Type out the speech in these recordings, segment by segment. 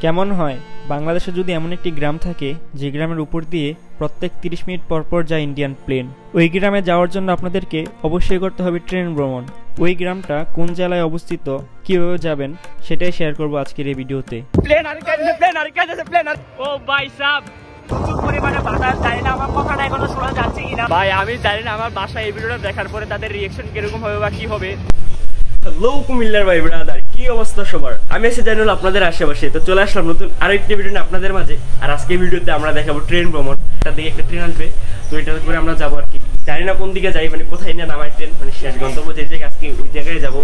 কেমন হয় বাংলাদেশে যদি এমন একটি গ্রাম থাকে যে গ্রামের উপর দিয়ে প্রত্যেক 30 মিনিট পরপর যায় ইন্ডিয়ান প্লেন। ওই গ্রামে যাওয়ার জন্য আপনাদেরকে অবশ্যই করতে হবে ট্রেন ভ্রমণ। ওই গ্রামটা কোন জেলায় অবস্থিত, কিভাবে যাবেন সেটাই শেয়ার করব আজকের এই ভিডিওতে। ভাই আমি জানি না আমার বাসায় এই ভিডিওটা দেখার পরে তাদের রিঅ্যাকশন কিরকম হবে বা কি হবে। হ্যালো কুমিল্লার ভাই ব্রাদার, কি অবস্থা সবার? আমি এসে জানি হলো আপনাদের আশেপাশে, তো চলে আসলাম নতুন আরেকটি ভিডিও নিয়ে আপনাদের মাঝে। আর আজকে ভিডিওতে আমরা দেখাবো ট্রেন ভ্রমণ। তার দিকে একটা ট্রেন আসবে, তো এটা করে আমরা যাবো আর কি। জানি না কোন দিকে যাই, মানে কোথায় নিয়ে নামায় ট্রেন, মানে শেষ গন্তব্য যে জায়গায়, আজকে ওই জায়গায় যাবো।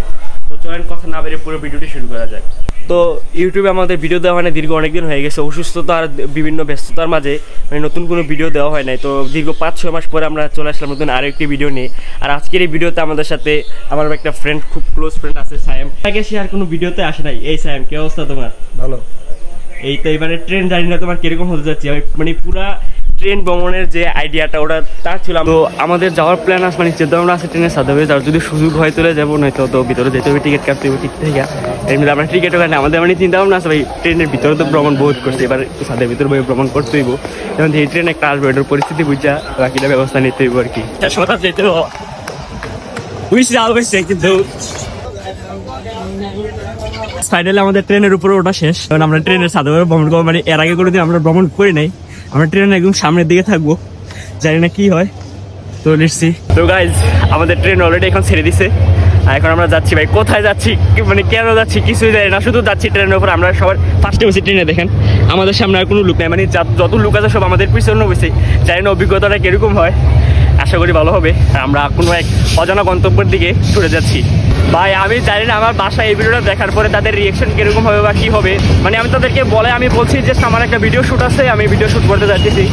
তো চলেন কথা না বেরিয়ে পুরো ভিডিওটি শুরু করা যায়। তো ইউটিউবে আমাদের ভিডিও দেওয়া হয় না দীর্ঘ অনেকদিন হয়ে গেছে, অসুস্থতা আর বিভিন্ন ব্যস্ততার মাঝে মানে নতুন কোনো ভিডিও দেওয়া হয় নাই। তো দীর্ঘ 5-6 মাস পরে আমরা চলে আসলাম নতুন আরও একটি ভিডিও নিয়ে। আর আজকের এই ভিডিওতে আমাদের সাথে আমার একটা ফ্রেন্ড, খুব ক্লোজ ফ্রেন্ড আছে, সায়েম। আগে সে আর কোনো ভিডিওতে আসে নাই। এই সায়েম, কি অবস্থা তোমার? ভালো। এই তো এবারে ট্রেন জানি না তোমার কিরকম হতে যাচ্ছে, মানে পুরা ট্রেন ভ্রমণের যে আইডিয়াটা ওটা তার ছিল। তো আমাদের যাওয়ার প্ল্যান আছে, মানে চিন্তা ভাবনা আছে ট্রেনের সাথে যাওয়ার। যদি সুযোগ হয় চলে যাবো, নয়তো তো ভিতরে যেতে হবে, টিকিট কাটতে হবে। ঠিক থেকে এমনি আমরা টিকিটও কাটে আমাদের মানে চিন্তা ভাবনা আছে ভাই, ট্রেনের ভিতরে তো ভ্রমণ বহুত করছে, এবার সাথে ভিতরে বই ভ্রমণ করতে হইব। যেমন এই ট্রেন একটা আসবে, এটার পরিস্থিতি বুঝা বাকিটা ব্যবস্থা নিতে হইব আর কি। যেতে হবে কিন্তু ফাইনালি আমাদের ট্রেনের উপরে ওটা শেষ। কারণ আমরা ট্রেনের সাথে ভ্রমণ করবো, মানে এর আগে কোনোদিন আমরা ভ্রমণ করি নাই। আমরা ট্রেনের একদম সামনের দিকে থাকবো, জানি না কি হয়। তো লিখছি তো গাইজ, আমাদের ট্রেন অলরেডি এখন ছেড়ে দিছে। আর এখন আমরা যাচ্ছি ভাই, কোথায় যাচ্ছি মানে কেন যাচ্ছি কিছুই জানি না, শুধু যাচ্ছি ট্রেনের উপর। আমরা সবার ফার্স্টে বসে ট্রেনে, দেখেন আমাদের সামনে আর কোনো লোক নেই, মানে যত লোক আছে সব আমাদের পিছনে বসে। জানি না অভিজ্ঞতাটা কিরকম হয়, আশা করি ভালো হবে। আমরা কোনো এক অজানা গন্তব্যের দিকে ছুটে যাচ্ছি। ভাই আমি জানি না আমার বাসায় এই ভিডিওটা দেখার পরে তাদের রিঅ্যাকশন কিরকম হবে বা কি হবে। মানে আমি তাদেরকে আমি বলছি যে আমার একটা ভিডিও শ্যুট আছে, আমি ভিডিও শ্যুট করতে যাচ্ছি।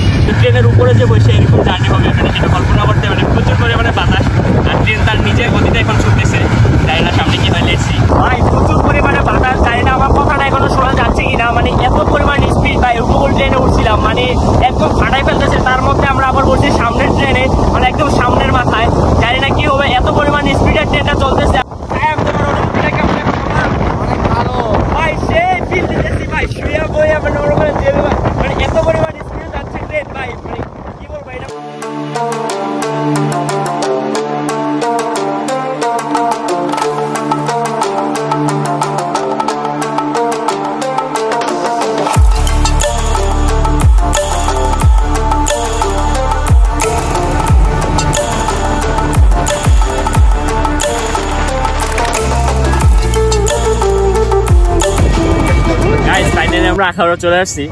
ট্রেনের উপরে যে বসে এরকম জার্নি হবে, মানে সেটা কল্পনা করতে মানে প্রচুর পরিমাণে বাতাস, আর ট্রেন তার নিজের গতিতে এখন ছুটতেছে। জানি না সামনে কি হয়, লেটসি। ভাই প্রচুর পরিমাণে বাতাস, জানি না আমার কথাটা এখনো শোনা যাচ্ছে কিনা। মানে এত পরিমাণ স্পিড, ভাই উপকূল ট্রেনে উঠছিলাম, মানে একদম ফাটাই ফেলতেছে। তার মধ্যে আমরা আবার বলছি সামনের ট্রেনে, মানে একদম সামনের মাথায়। জানি না কি হবে, এত পরিমাণ স্পিডের ট্রেনটা চলতেছে। মানে এত পরিমাণ স্পিড যাচ্ছে ট্রেন, ভাই মানে কি বলবো এটা। আমরা আখাউড়া চলে আসছি,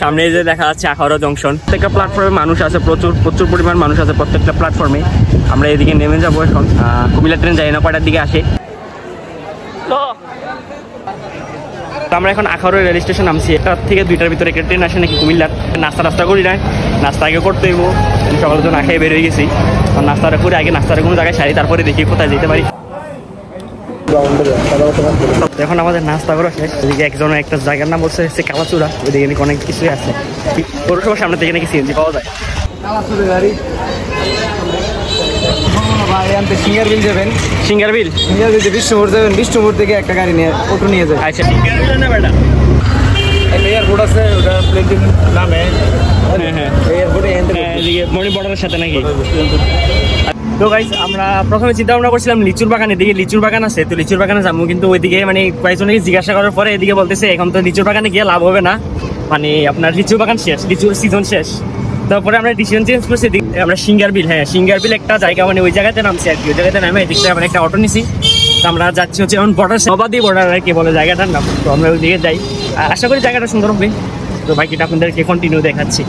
সামনে যে দেখা যাচ্ছে আখাউড়া জংশন। প্রত্যেকটা প্ল্যাটফর্মে মানুষ আছে, প্রচুর পরিমাণ মানুষ আছে প্রত্যেকটা প্ল্যাটফর্মে। আমরা এদিকে নেমে যাবো এখন। কুমিল্লা ট্রেন যাই না কয়টার দিকে আসে। তো আমরা এখন আখাউড়া রেল স্টেশন নামছি। 1টা থেকে 2টার ভিতরে একটা ট্রেন আসে নাকি কুমিল্লার। নাস্তা করি না, নাস্তা আগে করতে হইব। সকালে তো না খেয়ে বের হয়ে গেছি, নাস্তাটা করে আগে নাস্তাটা কোনো জায়গায় সারি, তারপরে দেখি কোথায় যেতে পারি। এখন আমাদের নাস্তা করা শেষ। ওইদিকে একজনের একটা জায়গার নাম বলছে হচ্ছে কালাচুরা, ওইদিকে নাকি অনেক কিছুই আছে। পৌরসভার সামনে থেকে নাকি সিএনজি পাওয়া যায়। সিঙ্গার বিল যাবেন, সিঙ্গার বিল বিষ্ণুপুর যাবেন, বিষ্ণুপুর থেকে একটা গাড়ি নিয়ে অটো নিয়ে যাবেন। আচ্ছা সিঙ্গার বিল না বেটা, এয়ারপোর্ট আছে, ওটা প্লেন নামে। হ্যাঁ এয়ারপোর্টে এদিকে মণি বর্ডারের সাথে নাকি। তো গাইস, আমরা প্রথমে চিন্তা ভাবনা করছিলাম লিচুর বাগান, এদিকে লিচুর বাগান আছে, তো লিচুর বাগানে যাবো। কিন্তু ওইদিকে মানে কয়েকজনকে জিজ্ঞাসা করার পরে এদিকে বলতেছে এখন তো লিচুর বাগানে গিয়ে লাভ হবে না, মানে আপনার লিচুর বাগান শেষ, লিচুর সিজন শেষ। তারপরে আমরা ডিসিশন চেঞ্জ করছি, আমরা সিঙ্গার বিল, সিঙ্গার বিল একটা জায়গা, মানে ওই জায়গাতে নামছি আর কি। ওই জায়গাতে নামে এদিক থেকে আমরা একটা অটো নিছি। তো আমরা যাচ্ছি হচ্ছে এখন বর্ডার, সবাদি বর্ডার আর কি বলে জায়গাটার নাম। তো আমরা ওই দিকে যাই, আশা করি জায়গাটা সুন্দর হবে। তো বাকিটা আপনাদেরকে কন্টিনিউ দেখাচ্ছি।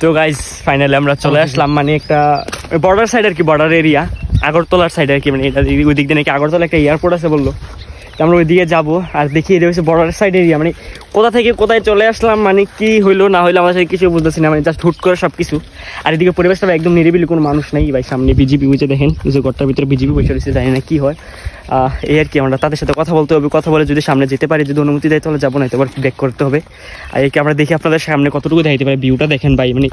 তো গাইজ ফাইনালি আমরা চলে আসলাম, মানে একটা বর্ডার সাইড আর কি, বর্ডার এরিয়া আগরতলার সাইড আর কি। মানে এটা ওই দিক দিয়ে নাকি আগরতলা একটা এয়ারপোর্ট আছে বললো, আমরা ওইদিকে যাবো আর দেখি এটা হচ্ছে বর্ডার সাইড এরিয়া, মানে কোথা থেকে কোথায় চলে আসলাম, মানে কি হইলো না হইলো আমার সাথে কিছু বুঝতেছি না, মানে জাস্ট হুট করে সব কিছু। আর এদিকে পরিবেশটা একদম নিরিবিলি, কোনো মানুষ নেই ভাই। সামনে বিজিবি বুঝে দেখেন, যে ঘরটার ভিতরে বিজিবি বসে রয়েছে, জানি না কি হয়। এই আর কি, আমরা তাদের সাথে কথা বলতে হবে, কথা বলে যদি সামনে যেতে পারি, যদি অনুমতি দেয় তাহলে যাবো, না এবার ব্যাক করতে হবে। আর একে আমরা দেখি আপনাদের সামনে কতটুকু দেখাইতে পারি। ভিউটা দেখেন ভাই, মানে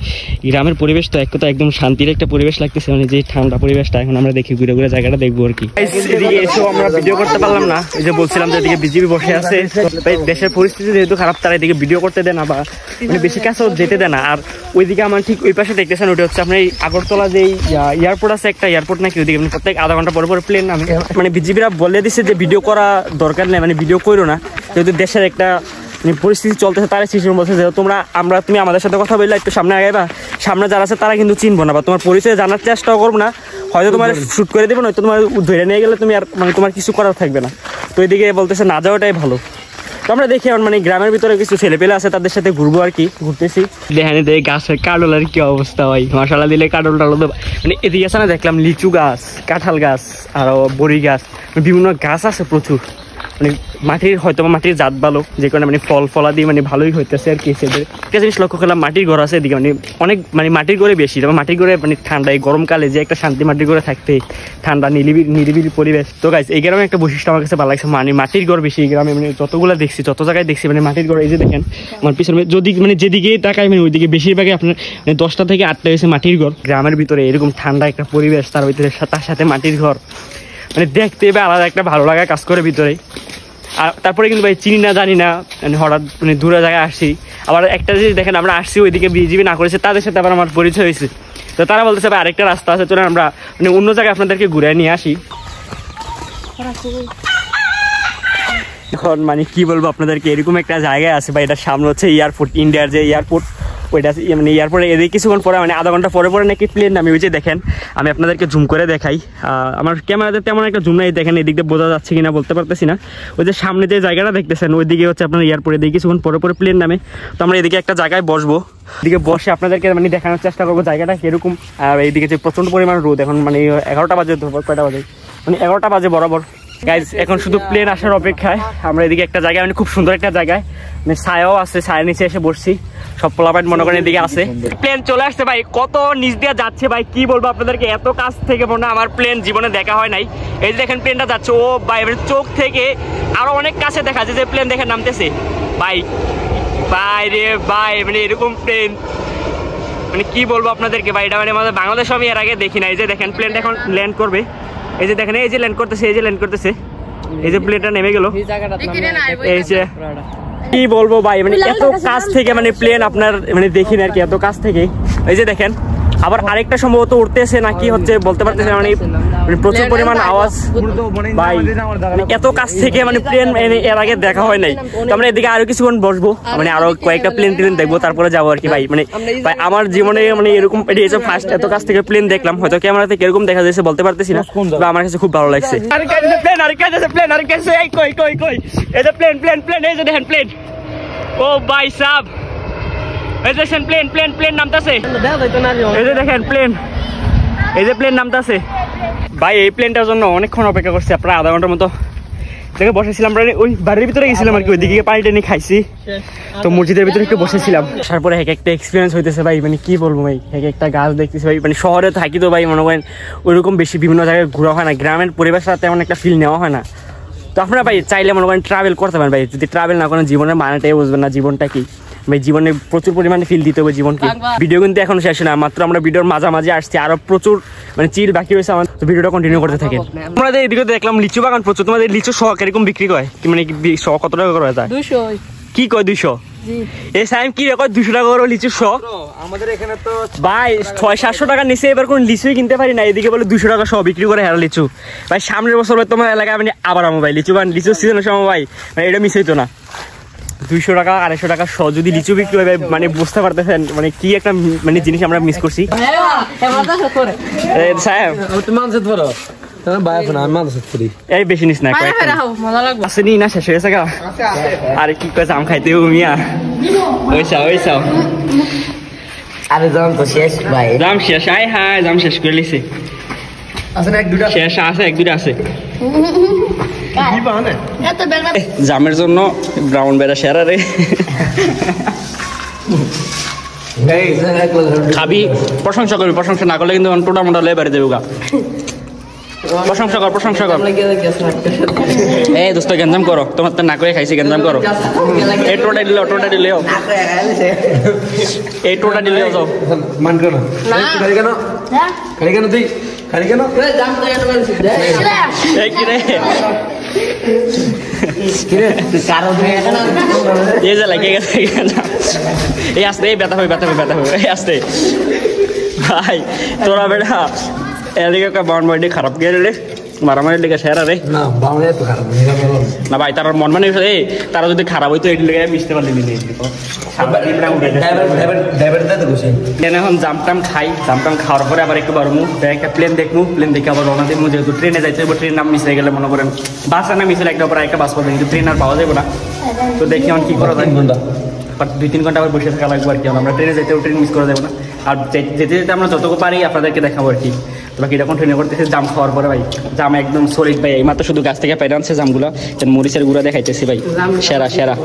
গ্রামের পরিবেশ তো এক কথা একদম শান্তির একটা পরিবেশ লাগতেছে, মানে যে ঠান্ডা পরিবেশটা। এখন আমরা দেখি ঘুরে ঘুরে জায়গাটা দেখবো আর কি। এদিকে এসেও আমরা ভিডিও করতে পারলাম না, এই যে বলছিলাম যে এদিকে বিজিবি বসে আছে। দেশের পরিস্থিতি যেহেতু খারাপ, তারা এদিকে ভিডিও করতে দেয় না বা মানে বেশি কাছেও যেতে দেয় না। আর ওইদিকে আমার ঠিক ওই পাশে দেখতেছেন, ওটা হচ্ছে আপনার এই আগরতলা যে এয়ারপোর্ট আছে, একটা এয়ারপোর্ট নাকি, ওইদিকে প্রত্যেক আধা ঘন্টা পরে পরে প্লেন নামে। মানে বিজিবিরা বলে দিচ্ছে যে ভিডিও করা দরকার নেই, মানে ভিডিও করো না, যেহেতু দেশের একটা পরিস্থিতি চলতেছে, তারা সিস্টেম বলছে যে তুমি আমাদের সাথে কথা বললে একটু সামনে আগাইবা, সামনে যারা আছে তারা কিন্তু চিনবো না বা তোমার পরিচয় জানার চেষ্টাও করবো না, হয়তো তোমার শুট করে দেবো, নয়তো তোমার ধরে নিয়ে গেলে তুমি আর মানে তোমার কিছু করার থাকবে না। তো এইদিকে বলতেছে না যাওয়াটাই ভালো। তো আমরা দেখি এখন মানে গ্রামের ভিতরে কিছু ছেলেপেলে আছে, তাদের সাথে ঘুরবো আর কি, ঘুরতেছি। দেখেন এই গাছের কাডলের কি অবস্থা হয়, মশলা দিলে কাডল টাডল, মানে এদিকে আছে না দেখলাম লিচু গাছ, কাঁঠাল গাছ, আরো বড়ি গাছ, বিভিন্ন গাছ আছে প্রচুর। মানে মাটির হয়তো মাটির জাত ভালো, যে কারণে মানে ফল দিয়ে মানে ভালোই হইতেছে আর কি। একটা জিনিস লক্ষ্য করলাম, মাটির ঘর আছে এদিকে, মানে অনেক মানে মাটির ঘরে বেশি, তবে মাটির ঘরে মানে ঠান্ডায় গরমকালে যে একটা শান্তি মাটির ঘরে থাকতে, ঠান্ডা নিরিবিলি পরিবেশ। তো গাইস এই গ্রামে একটা বৈশিষ্ট্য আমার কাছে ভালো লাগছে, মানে মাটির ঘর বেশি এই গ্রামে, মানে যতগুলো দেখছি যত জায়গায় দেখছি মানে মাটির ঘর। এই যে দেখেন আমার পিছনে যদি মানে যেদিকে তাকাই মানে ওইদিকে বেশিরভাগই আপনার মানে 10টা থেকে 8টা হয়েছে মাটির ঘর। গ্রামের ভিতরে এরকম ঠান্ডা একটা পরিবেশ, তার ভিতরে তার সাথে মাটির ঘর, মানে দেখতে এবার আলাদা একটা ভালো লাগা কাজ করে ভিতরে। আর তারপরে কিন্তু ভাই চিনি না জানি না, মানে হঠাৎ মানে দূরে জায়গায় আসছি। আবার একটা জিনিস দেখেন, আমরা আসছি ওইদিকে বিজিবি না করেছে, তাদের সাথে আবার আমার পরিচয় হয়েছে। তো তারা বলতেছে ভাই আরেকটা রাস্তা আছে, চলে আমরা মানে অন্য জায়গায় আপনাদেরকে ঘুরে নিয়ে আসি। এখন মানে কি বলবো আপনাদেরকে, এরকম একটা জায়গায় আছে ভাই, এটার সামনে হচ্ছে এয়ারপোর্ট, ইন্ডিয়ার যে এয়ারপোর্ট, ওইটা মানে এয়ারপোর্টে এদিকে কিছুক্ষণ পরে মানে আধা ঘন্টা পরে পরে নাকি প্লেন নামে। ওই যে দেখেন, আমি আপনাদেরকে জুম করে দেখাই, আমার ক্যামেরাতে তেমন একটা জুম নাই, দেখেন এদিক দিয়ে বোঝা যাচ্ছে কিনা বলতে পারতেছি না। ওই যে সামনে যে জায়গাটা দেখতেছেন ওইদিকে হচ্ছে আপনার এয়ারপোর্টে, এদিকে কিছুক্ষণ পরে পরে প্লেন নামে। তো আমরা এদিকে একটা জায়গায় বসবো, এদিকে বসে আপনাদেরকে মানে দেখানোর চেষ্টা করবো জায়গাটা কিরকম। আর এইদিকে যে প্রচন্ড পরিমাণ রোদ, এখন মানে 11টা বাজে, কয়টা বাজে, মানে 11টা বাজে বরাবর। গাইজ এখন শুধু প্লেন আসার অপেক্ষায়। আমরা এদিকে একটা জায়গায় মানে খুব সুন্দর একটা জায়গায়, মানে ছায়াও আছে, ছায়ার নিচে এসে বসছি, সব পোলাপাইট মনে করেন এদিকে আছে। প্লেন চলে আসছে ভাই, কত নিচ দিয়ে যাচ্ছে ভাই, কি বলবো আপনাদেরকে, এত কাছ থেকে মনে আমার প্লেন জীবনে দেখা হয় নাই। এই যে দেখেন প্লেনটা যাচ্ছে, ও ভাই মানে চোখ থেকে আরো অনেক কাছে দেখা যায় যে প্লেন দেখে নামতেছে ভাই, ভাই রে ভাই, মানে এরকম প্লেন মানে কি বলবো আপনাদেরকে ভাই, এটা মানে আমাদের বাংলাদেশ আমি এর আগে দেখি না। এই যে দেখেন প্লেনটা এখন ল্যান্ড করবে, এই যে দেখেন এই যে ল্যান্ড করতেছে, এই যে ল্যান্ড করতেছে, এই যে প্লেনটা নেমে গেল। এই যে কি বলবো ভাই, মানে এত কাছ থেকে মানে প্লেন আপনার মানে দেখি না আর কি, এত কাছ থেকে। এই যে দেখেন আবার আরেকটা সম্ভবত উঠতেছে না কি হচ্ছে বলতে পারতেছে না, মানে প্রচুর পরিমাণ আওয়াজ ভাই, এত কাছ থেকে মানে প্লেন এর আগে দেখা হয় নাই। তো আমরা এদিকে আরো কিছুক্ষণ বসবো, মানে আরো কয়েকটা প্লেন দেখবো, তারপরে যাবো আর কি ভাই। মানে ভাই আমার জীবনে মানে এরকম ফার্স্ট এত কাছ থেকে প্লেন দেখলাম, হয়তো ক্যামেরাতে কিরকম দেখা যাচ্ছে বলতে পারতেছি না, আমার কাছে খুব ভালো লাগছে। এই যে দেখেন প্লেন, ও ভাই সাব, এই যে প্লেন প্লেন প্লেন নামতাছে, এই যে দেখেন প্লেন, এই যে প্লেন নামতাছে ভাই। এই প্লেনটার জন্য অনেকক্ষণ অপেক্ষা করছি, প্রায় আধা ঘন্টার মতো দেখে বসেছিলাম। ওই বাড়ির ভিতরে গেছিলাম আর কি, ওইদিকে পানি টানি খাইছি, তো মসজিদের ভিতরে একটু বসেছিলাম। তারপরে এক একটা এক্সপিরিয়েন্স হইতেছে ভাই, মানে কি বলবো ভাই, এক একটা গাছ দেখতেছি ভাই, মানে শহরে থাকি তো ভাই মনে করেন ওইরকম বেশি বিভিন্ন জায়গায় ঘোরা হয় না, গ্রামের পরিবেশটা তেমন একটা ফিল নেওয়া হয় না। তো আপনারা ভাই চাইলে মনে করেন ট্রাভেল করতে পারেন ভাই, যদি ট্রাভেল না করেন জীবনের মানেটাই বুঝবেন না, জীবনটা কি ভাই, জীবনে প্রচুর পরিমাণে ফিল দিতে হবে জীবনকে। ভিডিও কিন্তু এখন শেষ না, মাত্র আমরা ভিডিওর মাঝামাঝি আসছি, আরো প্রচুর মানে চিল বাকি রয়েছে আমার, তো ভিডিওটা কন্টিনিউ করতে থাকেন। আমাদের এদিকে দেখলাম লিচু বাগান প্রচুর, তোমাদের লিচু শখ এরকম বিক্রি করে কি, মানে শখ কত টাকা করে যায়? 200। কি কয় 200? এই সাইম কি রেকর্ড 200 টাকা করে লিচুর শখ? আমাদের এখানে তো ভাই 600-700 টাকা নিচে এবার কোন লিচুই কিনতে পারি না, এদিকে বলে 200 টাকা সহ বিক্রি করে হেরা লিচু ভাই। সামনের বছর তোমার এলাকায় মানে আবার আমার ভাই লিচু বান, লিচুর সিজনের সময় ভাই মানে এটা মিস হইতো না। 200 টাকা 250 টাকা সহ যদি লিচু বিক্রি হয় মানে বুঝতে পারতেছেন মানে কি একটা মানে জিনিস আমরা মিস করছি। এই বেশি নিস না, আসেনি না, শেষ হয়েছে গা। আরে কি কয়েছে আম খাইতে মিয়া, ওইসাও আরে জাম তো শেষ ভাই, জাম শেষ, আয় হায় জাম শেষ করে লিছে। আছে না এক দুটা শেষ আছে এক দুইটা আছে কি পাও না এত বেলা জামের জন্য ব্রাউন বেড়া সেরা রে খাবি প্রশংসা করবি প্রশংসা না করলে কিন্তু টোটা মোটা লেবারে দেবো গা প্রশংসা কর এই দোস্ত গেঞ্জাম করো তোমার তো না করে খাইছি গেঞ্জাম করো এই টোটা দিলেও এই টোটা দিলেও যাও মান করো খালি কেন তুই খালি কেন এই কি রে এই যে লাগে গেছে এই আসতে এই ব্যথা হবে এই আসতে ভাই তোরা বেটা এদিকে বাউন বডি খারাপ গেলে মারামারি লেগে সেরা রে না বাংলা তো খারাপ না ভাই তার মন মানে এই তারা যদি খারাপ হইতো এটি লেগে মিশতে পারলি এখন জামটাম খাওয়ার পরে আবার একটু বারমু একটা প্লেন দেখে আবার রওনা দেবো যেহেতু ট্রেনে যাইতে হবে ট্রেন নাম মিস হয়ে গেলে মনে করেন বাস না মিশে একটা পরে একটা বাস পাবে কিন্তু ট্রেন আর পাওয়া যাবে না তো দেখি এখন কি করা যায় 2-3 ঘন্টা আবার বসে থাকা লাগবে আর কি আমরা ট্রেনে যেতেও ট্রেন মিস করা যাবে না আর যেতে আমরা যতটুকু পারি আপনাদেরকে দেখাবো আর কি তোরা কিরকম ট্রেনে করতেছে জাম খাওয়ার পরে ভাই জাম একদম সলিড ভাই এইমাত্র শুধু গাছ থেকে পেরে আনছে জামগুলো মরিচের গুঁড়া দেখাইতেছি ভাই সেরা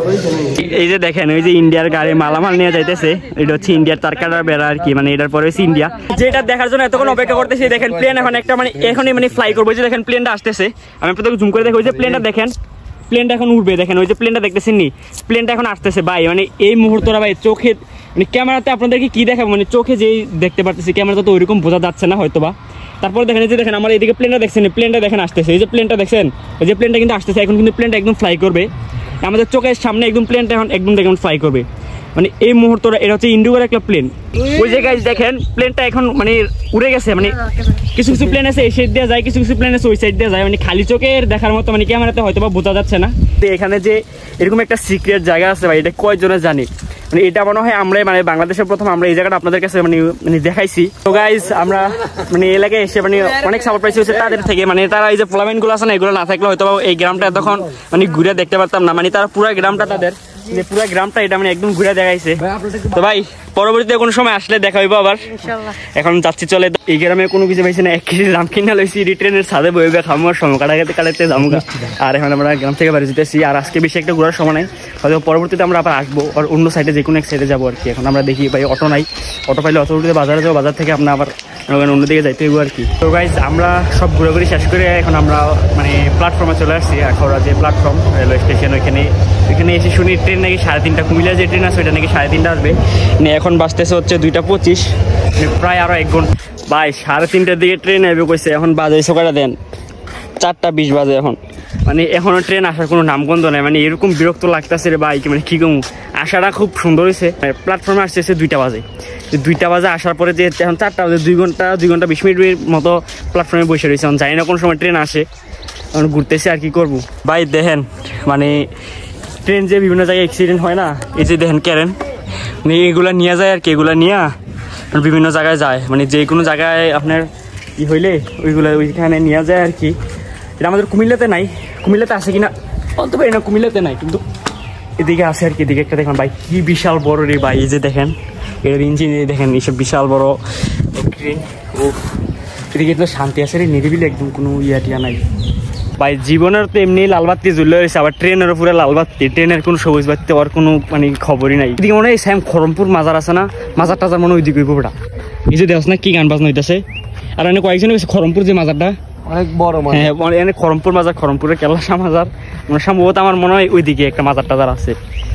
এই যে দেখেন ওই যে ইন্ডিয়ার গাড়ি মালামাল নিয়ে যাইতেছে এটা হচ্ছে ইন্ডিয়ার তারকাটার বেড়া আর কি মানে এটার পরে হচ্ছে ইন্ডিয়া যেটা দেখার জন্য এতক্ষণ অপেক্ষা করতেছি দেখেন প্লেন এখন একটা মানে এখনই মানে ফ্লাই করবো যে দেখেন প্লেনটা আসতেছে আমি আপনাদের জুম করে দেখো ওই যে প্লেনটা দেখেন প্লেনটা এখন উঠবে দেখেন ওই যে প্লেনটা দেখতেছেন নি প্লেনটা এখন আসতেছে ভাই মানে এই মুহূর্তটা ভাই চোখে মানে ক্যামেরাতে আপনাদেরকে কি দেখাবো মানে চোখে যেই দেখতে পারতেছি ক্যামেরাতে তো ওইরকম বোঝা যাচ্ছে না হয়তো বা তারপরে দেখেন এই যে দেখেন আমার এইদিকে প্লেনটা দেখছেন প্লেনটা দেখেন আসতেছে এই যে প্লেনটা দেখছেন এই যে প্লেনটা কিন্তু আসতেছে এখন কিন্তু প্লেনটা একদম ফ্লাই করবে আমাদের চোখের সামনে একদম প্লেনটা এখন একদম দেখেন ফ্লাই করবে মানে এই মুহূর্তটা এটা হচ্ছে ইন্ডিগোর একটা প্লেন ওই জায়গায় দেখেন প্লেনটা এখন মানে উড়ে গেছে মানে কিছু প্লেন আছে এই সাইড দিয়ে যায় কিছু প্লেন আছে ওই সাইড দিয়ে যায় মানে খালি চোখের দেখার মতো মানে ক্যামেরাতে হয়তো বা বোঝা যাচ্ছে না এখানে যে এরকম একটা সিক্রেট জায়গা আছে ভাই এটা কয়জনে জানি মানে এটা মনে হয় আমরা মানে বাংলাদেশের প্রথম আমরা এই জায়গাটা আপনাদের কাছে মানে দেখাইছি তো গাইজ আমরা মানে এলাকায় এসে মানে অনেক সাপোর্ট পাইছি হচ্ছে তাদের থেকে মানে তারা এই যে ফ্লামেন্ট গুলো আছে না এগুলো না থাকলে হয়তো এই গ্রামটা তখন মানে ঘুরে দেখতে পারতাম না মানে তারা পুরো গ্রামটা তাদের যে পুরো গ্রামটা এটা মানে একদম ঘুরে দেখাইছে তো ভাই পরবর্তীতে কোনো সময় আসলে দেখা হইব আবার এখন যাচ্ছি চলে এই গ্রামে কোনো কিছু পাইছি না 1 কেজি জাম কিনা লইছি ট্রেনের ছাদে বইবে খামোর সময় কাটাতে জামুগা আর এখন আমরা গ্রাম থেকে বাড়ি যেতেছি আর আজকে বেশি একটা ঘোরার সময় নাই হয়তো পরবর্তীতে আমরা আবার আসবো আর অন্য সাইডে যে কোনো এক সাইডে যাবো আর কি এখন আমরা দেখি ভাই অটো নাই অটো পাইলে অটোতে বাজারে যাবো বাজার থেকে আমরা আবার অন্যদিকে যাইতে হইব আর কি তো গাইজ আমরা সব ঘুরাঘুরি শেষ করে এখন আমরা মানে প্ল্যাটফর্মে চলে আসছি আখাউড়া যে প্ল্যাটফর্ম রেলওয়ে স্টেশন ওইখানে এসে শুনি ট্রেন নাকি 3:30 কুমিল্লা যে ট্রেন আছে ওইটা নাকি 3:30 আসবে এখন বাসতেছে হচ্ছে 2:25 প্রায় আরো 1 ঘন্টা ভাই 3:30টার দিকে ট্রেন আসবে কইছে এখন বাজে সকালে দেন 4:20 বাজে এখন মানে এখনো ট্রেন আসার কোনো নামগন্ধ নাই মানে এরকম বিরক্ত লাগতেছে রে ভাই মানে কি কমু আসাটা খুব সুন্দর হয়েছে প্ল্যাটফর্মে আসতেছে 2টা বাজে 2টা বাজে আসার পরে যে এখন 4টা বাজে 2 ঘন্টা 20 মিনিটের মতো প্ল্যাটফর্মে বসে রয়েছে এখন জানি না কোন সময় ট্রেন আসে এখন ঘুরতেছি আর কি করবো ভাই দেখেন মানে ট্রেন যে বিভিন্ন জায়গায় অ্যাক্সিডেন্ট হয় না এই যে দেখেন ক্যারেন মানে এগুলা নিয়ে যায় আর কি এগুলা নিয়ে বিভিন্ন জায়গায় যায় মানে যে কোনো জায়গায় আপনার ই হইলে ওইখানে নিয়ে যায় আর কি এটা আমাদের কুমিল্লাতে নাই কুমিল্লাতে আছে কিনা বলতে পারি না কুমিল্লাতে নাই কিন্তু এদিকে আছে আর কি এদিকে একটা দেখেন ভাই কি বিশাল বড় রে ভাই এই যে দেখেন এর ইঞ্জিন দেখেন এইসব বিশাল বড় ট্রেন ও এদিকে তো শান্তি আছে রে নিরিবিলি একদম কোনো টিয়া নাই ভাই জীবনের তো এমনি লালবাতি জ্বলে রয়েছে আবার ট্রেনের উপরে লালবাতি ট্রেনের কোনো সবুজ বাতি আর কোনো মানে খবরই নাই এদিকে মনে হয় স্যাম খরমপুর মাজার আছে না মাজার টাজার মনে ওইদিকে ওটা এই যে দেখ না কি গান বাজনা হইতেছে আর এনে কয়েকজন খরমপুর যে মাজারটা অনেক বড় হ্যাঁ এনে খরমপুর মাজার খরমপুরের কেলাসা মাজার মানে সম্ভবত আমার মনে হয় ওইদিকে একটা মাজার টাজার আছে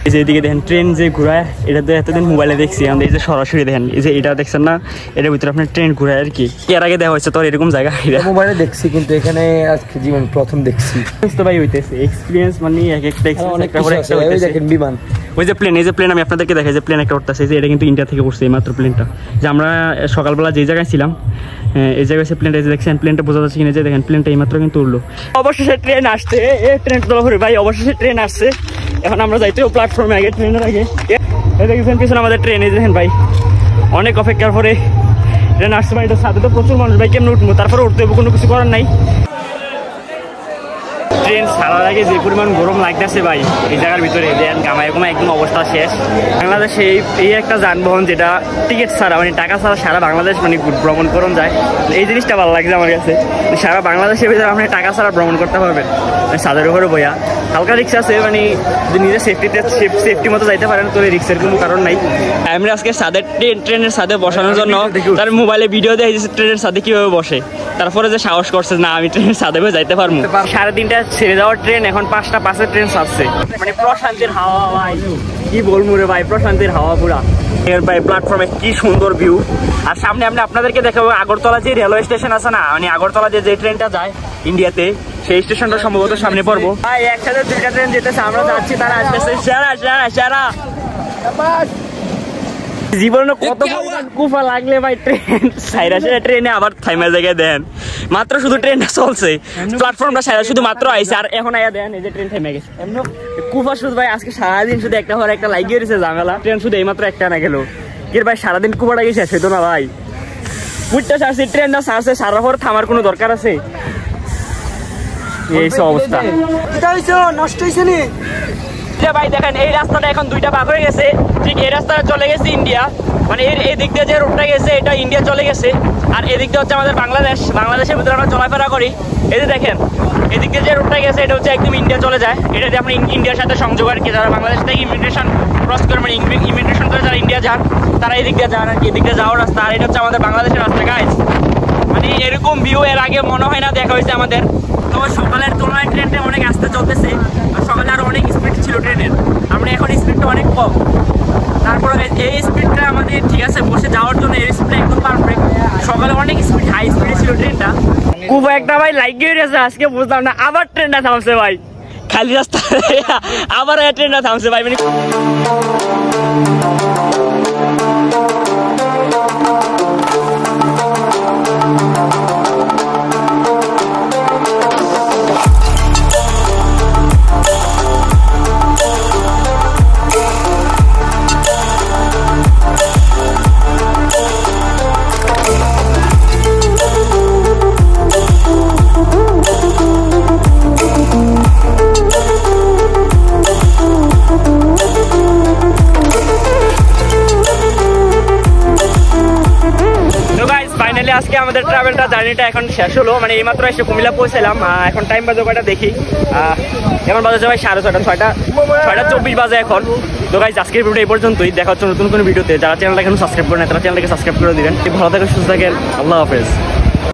এই যে এদিকে দেখেন ট্রেন যে ঘুরায় এটা তো এতদিন মোবাইলে দেখছি আমাদের এই যে সরাসরি দেখেন এই যে এটা দেখছেন না এটার ভিতরে আপনার ট্রেন ঘুরায় আর কি এর আগে দেখা হয়েছে তোর এরকম জায়গা মোবাইলে দেখছি কিন্তু এখানে আজকে জীবন প্রথম দেখছি তো ভাই হইতেছে এক্সপিরিয়েন্স মানে এক একটা এক্সপিরিয়েন্স দেখেন বিমান ওই যে প্লেন এই যে প্লেন আমি আপনাদেরকে দেখাই যে প্লেন একটা উঠতেছে যে এটা কিন্তু ইন্ডিয়া থেকে উঠছে এই মাত্র প্লেনটা যে আমরা সকালবেলা যে জায়গায় ছিলাম এই জায়গায় সে প্লেনটা দেখছেন প্লেনটা বোঝা যাচ্ছে কিনা যে দেখেন প্লেনটা এই মাত্র কিন্তু উঠলো অবশেষে ট্রেন আসছে ট্রেন তো ভাই অবশেষে ট্রেন আসছে এখন আমরা যাইতে প্ল্যাটফর্মে আগে ট্রেনের আগে দেখেন পিছনে আমাদের ট্রেন এই দেখেন ভাই অনেক অপেক্ষার পরে ট্রেন আসছে ভাই এটা সাথে তো প্রচুর মানুষ ভাই কেমন উঠবো তারপরে উঠতে হবে কোনো কিছু করার নাই ট্রেন ছাড়ার আগে যে পরিমাণ গরম লাগতেছে ভাই এই জায়গার ভিতরে দেন গামায় ঘুমা একদম অবস্থা শেষ। বাংলাদেশে এই একটা যানবাহন যেটা টিকিট ছাড়া মানে টাকা ছাড়া সারা বাংলাদেশ মানে ভ্রমণ করুন যায়, এই জিনিসটা ভালো লাগছে আমার কাছে। সারা বাংলাদেশের ভিতরে আপনি টাকা ছাড়া ভ্রমণ করতে পারবেন ছাদের উপরে বইয়া। হালকা রিক্সা আছে মানে যদি নিজের সেফটি মতো যাইতে পারেন তো রিক্সের কোনো কারণ নাই। আমরা আজকে ছাদের ট্রেনের সাথে বসানোর জন্য তার মোবাইলে ভিডিও দেয় ট্রেনের সাথে কিভাবে বসে, তারপরে যে সাহস করছে না আমি ট্রেনের সাথে যাইতে পারবো। 3:30 ছেড়ে যাওয়ার ট্রেন এখন 5টা 5-এর ট্রেন ছাড়ছে, মানে প্রশান্তির হাওয়া ভাই কি বলবো রে ভাই, প্রশান্তির হাওয়া পুরা। এর ভাই প্ল্যাটফর্মে কি সুন্দর ভিউ। আর সামনে আমি আপনাদেরকে দেখাবো আগরতলা যে রেলওয়ে স্টেশন আছে না, মানে আগরতলা যে ট্রেনটা যায় ইন্ডিয়াতে সেই স্টেশনটা সম্ভবত সামনে পড়বো। ভাই একসাথে 2টা ট্রেন যেতেছে, আমরা যাচ্ছি তারা আসতেছে। সারা জীবনে কত কুফা লাগলে ভাই ট্রেন সাইরা সেরা ট্রেনে আবার থাইমা জায়গায় দেন মাত্র শুধু ট্রেনটা চলছে, প্ল্যাটফর্মটা সাইরা শুধু মাত্র আইছে আর এখন আয়া দেন এই যে ট্রেন থেমে গেছে। এমন কুফা শুধু ভাই আজকে সারাদিন শুধু একটা হওয়ার একটা লাগিয়ে রয়েছে ঝামেলা, ট্রেন শুধু এইমাত্র একটা না গেল কি ভাই সারাদিন কুফাটা গেছে শেষ হইতো না ভাই। বুঝতে চাচ্ছি ট্রেনটা ছাড়ছে সারার পর থামার কোনো দরকার আছে? এই সব অবস্থা নষ্ট হয়েছে নি ভাই। দেখেন এই রাস্তাটা এখন 2টা ভাগ হয়ে গেছে, ঠিক এই রাস্তাটা চলে গেছে ইন্ডিয়া, মানে এই দিক দিয়ে যে রোডটা গেছে এটা ইন্ডিয়া চলে গেছে, আর এদিক দিয়ে হচ্ছে আমাদের বাংলাদেশের ভিতরে আমরা চলাফেরা করি। এই যে দেখেন এদিক দিয়ে যে রোডটা গেছে এটা হচ্ছে একদম ইন্ডিয়া চলে যায়, এটা দিয়ে আপনি ইন্ডিয়ার সাথে সংযোগ আর কি। যারা বাংলাদেশ থেকে ইমিগ্রেশন ক্রস করে মানে ইমিগ্রেশন করে যারা ইন্ডিয়া যান তারা এই দিক দিয়ে যান আর কি, এদিক দিয়ে যাওয়ার রাস্তা। আর এটা হচ্ছে আমাদের বাংলাদেশের রাস্তা গাইজ, মানে এরকম ভিউ এর আগে মনে হয় না দেখা হয়েছে আমাদের। তবে সকালের তুলনায় ট্রেনটা অনেক আস্তে চলতেছে, আর সকালে আরো অনেক স্পিড ছিল ট্রেনের, আমরা এখন স্পিডটা অনেক কম। তারপরে এই স্পিডটা আমাদের ঠিক আছে বসে যাওয়ার জন্য এই স্পিডটা একদম পারফেক্ট। সকালে অনেক স্পিড হাই স্পিডে ছিল ট্রেনটা, খুব একটা ভাই লাইক গিয়ে গেছে আজকে বুঝলাম না। আবার ট্রেনটা থামছে ভাই খালি রাস্তা, আবার ট্রেনটা থামছে ভাই মানে আজকে আমাদের ট্রাভেলটা জার্নিটা এখন শেষ হলো, মানে এইমাত্র এসে কুমিল্লা পৌঁছালাম। এখন টাইম বাজে কয়টা দেখি, এখন বাজে ভাই 6:30 বাজে এখন। তো গাইস আজকের ভিডিও এই পর্যন্তই, দেখা হচ্ছে নতুন কোনো ভিডিওতে। যারা চ্যানেলটা এখন সাবস্ক্রাইব করে না তারা চ্যানেলটাকে সাবস্ক্রাইব করে দিবেন। ভালো থাকেন, সুস্থ থাকেন, আল্লাহ হাফেজ।